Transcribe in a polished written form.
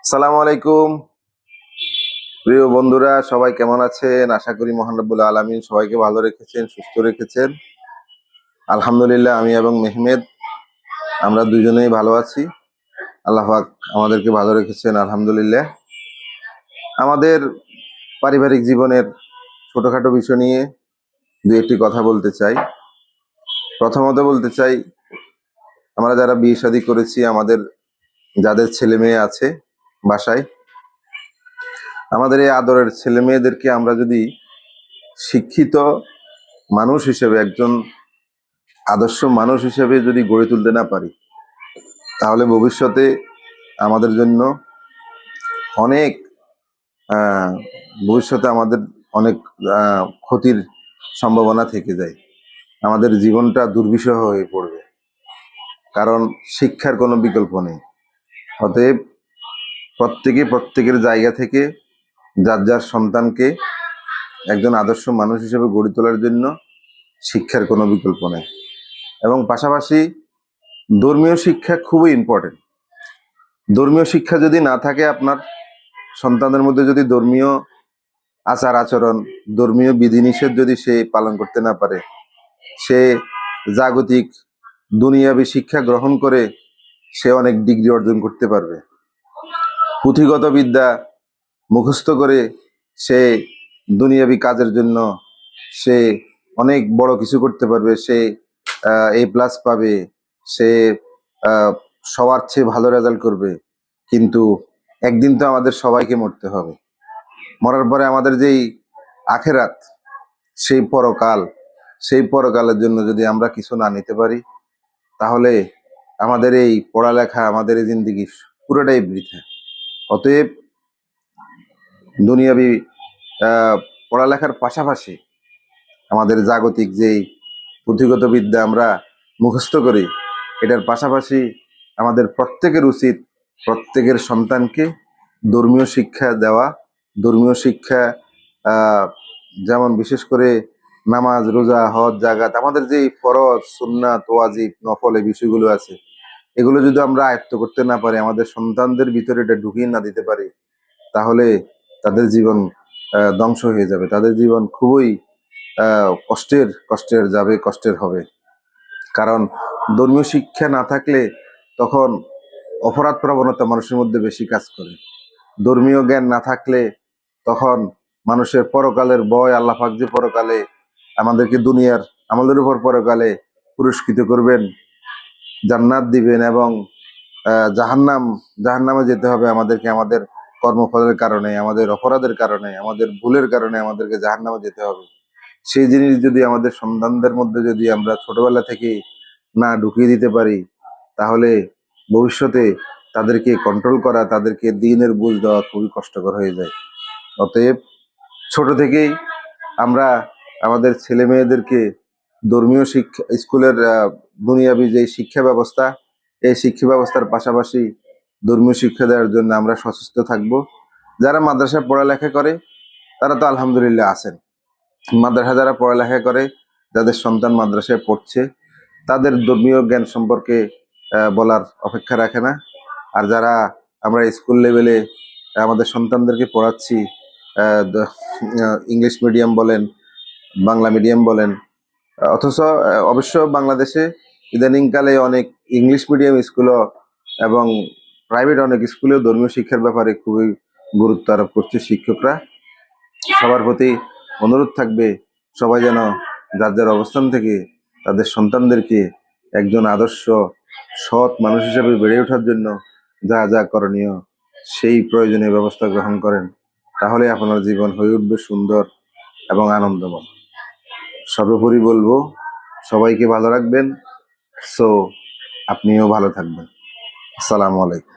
আসসালামু আলাইকুম। প্রিয় বন্ধুরা, সবাই কেমন আছেন? আশা করি মহান রব্বুল আলামিন সবাইকে ভালো রেখেছেন, সুস্থ রেখেছেন। আলহামদুলিল্লাহ, আমি এবং মেহমেদ আমরা দুজনেই ভালো আছি। আল্লাহ পাক আমাদেরকে ভালো রেখেছেন, আলহামদুলিল্লাহ। আমাদের পারিবারিক জীবনের ছোটখাটো বিষয় নিয়ে দু একটি কথা বলতে চাই। প্রথমত বলতে চাই, আমরা যারা বিয়ে শাদী করেছি, আমাদের যাদের ছেলে মেয়ে আছে বাসায়, আমাদের এই আদরের ছেলে মেয়েদেরকে আমরা যদি শিক্ষিত মানুষ হিসেবে, একজন আদর্শ মানুষ হিসেবে যদি গড়ে তুলতে না পারি, তাহলে ভবিষ্যতে আমাদের জন্য অনেক আহ, ভবিষ্যতে আমাদের অনেক ক্ষতির সম্ভাবনা থেকে যায়। আমাদের জীবনটা দুর্বিষহ হয়ে পড়বে, কারণ শিক্ষার কোনো বিকল্প নেই। অতএব প্রত্যেকের জায়গা থেকে যার যার সন্তানকে একজন আদর্শ মানুষ হিসেবে গড়ে তোলার জন্য শিক্ষার কোনো বিকল্প নেই। এবং পাশাপাশি ধর্মীয় শিক্ষা খুবই ইম্পর্টেন্ট। ধর্মীয় শিক্ষা যদি না থাকে, আপনার সন্তানের মধ্যে যদি ধর্মীয় আচার আচরণ, ধর্মীয় বিধিনিষেধ যদি সে পালন করতে না পারে, সে জাগতিক দুনিয়াবী শিক্ষা গ্রহণ করে সে অনেক ডিগ্রি অর্জন করতে পারবে। পুঁথিগত বিদ্যা মুখস্থ করে সে দুনিয়াবী কাজের জন্য সে অনেক বড় কিছু করতে পারবে। সে A+ পাবে, সে সবার চেয়ে ভালো রেজাল্ট করবে। কিন্তু একদিন তো আমাদের সবাইকে মরতে হবে। মরার পরে আমাদের যেই আখেরাত, সেই পরকালের জন্য যদি আমরা কিছু না নিতে পারি, তাহলে আমাদের এই পড়ালেখা, আমাদের এই জিন্দিগি পুরোটাই বৃথা। অতএব দুনিয়াবী পড়ালেখার পাশাপাশি আমাদের জাগতিক যেই পুঁথিগত বিদ্যা আমরা মুখস্থ করি, এটার পাশাপাশি আমাদের প্রত্যেকের উচিত প্রত্যেকের সন্তানকে ধর্মীয় শিক্ষা দেওয়া। ধর্মীয় শিক্ষা যেমন বিশেষ করে নামাজ, রোজা, হজ, জাকাত, আমাদের যেই ফরজ, সুন্নাত, ওয়াজিব, নফল এই বিষয়গুলো আছে, এগুলো যদি আমরা আয়ত্ত করতে না পারি, আমাদের সন্তানদের ভিতরে এটা ঢুকিয়ে না দিতে পারি, তাহলে তাদের জীবন ধ্বংস হয়ে যাবে। তাদের জীবন খুবই কষ্টের যাবে, কষ্টের হবে। কারণ ধর্মীয় শিক্ষা না থাকলে তখন অপরাধ প্রবণতা মানুষের মধ্যে বেশি কাজ করে। ধর্মীয় জ্ঞান না থাকলে তখন মানুষের পরকালের ভয়, আল্লাহ পাক যে পরকালে আমাদেরকে দুনিয়ার আমাদের উপর পরকালে পুরস্কৃত করবেন, জান্নাত দিবেন, এবং জাহান্নামে যেতে হবে আমাদেরকে, আমাদের কর্মফলের কারণে, আমাদের অপরাধের কারণে, আমাদের ভুলের কারণে আমাদেরকে জাহান্নামে যেতে হবে। সেই জিনিস যদি আমাদের সন্তানদের মধ্যে যদি আমরা ছোটবেলা থেকে না ঢুকিয়ে দিতে পারি, তাহলে ভবিষ্যতে তাদেরকে কন্ট্রোল করা, তাদেরকে দ্বীনের বুঝ দেওয়া খুবই কষ্টকর হয়ে যায়। অতএব ছোট থেকেই আমরা আমাদের ছেলে মেয়েদেরকে ধর্মীয় শিক্ষা, স্কুলের দুনিয়াবী যে শিক্ষা ব্যবস্থা, এই শিক্ষা ব্যবস্থার পাশাপাশি ধর্মীয় শিক্ষা দেওয়ার জন্য আমরা সচেষ্ট থাকব। যারা মাদ্রাসায় পড়ালেখা করে তারা তো আলহামদুলিল্লাহ আছেন। মাদ্রাসা যারা পড়ালেখা করে, যাদের সন্তান মাদ্রাসায় পড়ছে, তাদের ধর্মীয় জ্ঞান সম্পর্কে বলার অপেক্ষা রাখে না। আর যারা আমরা স্কুল লেভেলে আমাদের সন্তানদেরকে পড়াচ্ছি, ইংলিশ মিডিয়াম বলেন, বাংলা মিডিয়াম বলেন, অথচ অবশ্য বাংলাদেশে ইদানিংকালে অনেক ইংলিশ মিডিয়াম স্কুলও এবং প্রাইভেট অনেক স্কুলেও ধর্মীয় শিক্ষার ব্যাপারে খুবই গুরুত্ব আরোপ করছে শিক্ষকরা। সবার প্রতি অনুরোধ থাকবে, সবাই যেন যার যার অবস্থান থেকে তাদের সন্তানদেরকে একজন আদর্শ সৎ মানুষ হিসেবে বেড়ে ওঠার জন্য যা যা করণীয় সেই প্রয়োজনীয় ব্যবস্থা গ্রহণ করেন। তাহলে আপনার জীবন হয়ে উঠবে সুন্দর এবং আনন্দময়। সর্বোপরি বলবো, সবাইকে ভালো রাখবেন, সো আপনিও ভালো থাকবেন। আসসালামু আলাইকুম।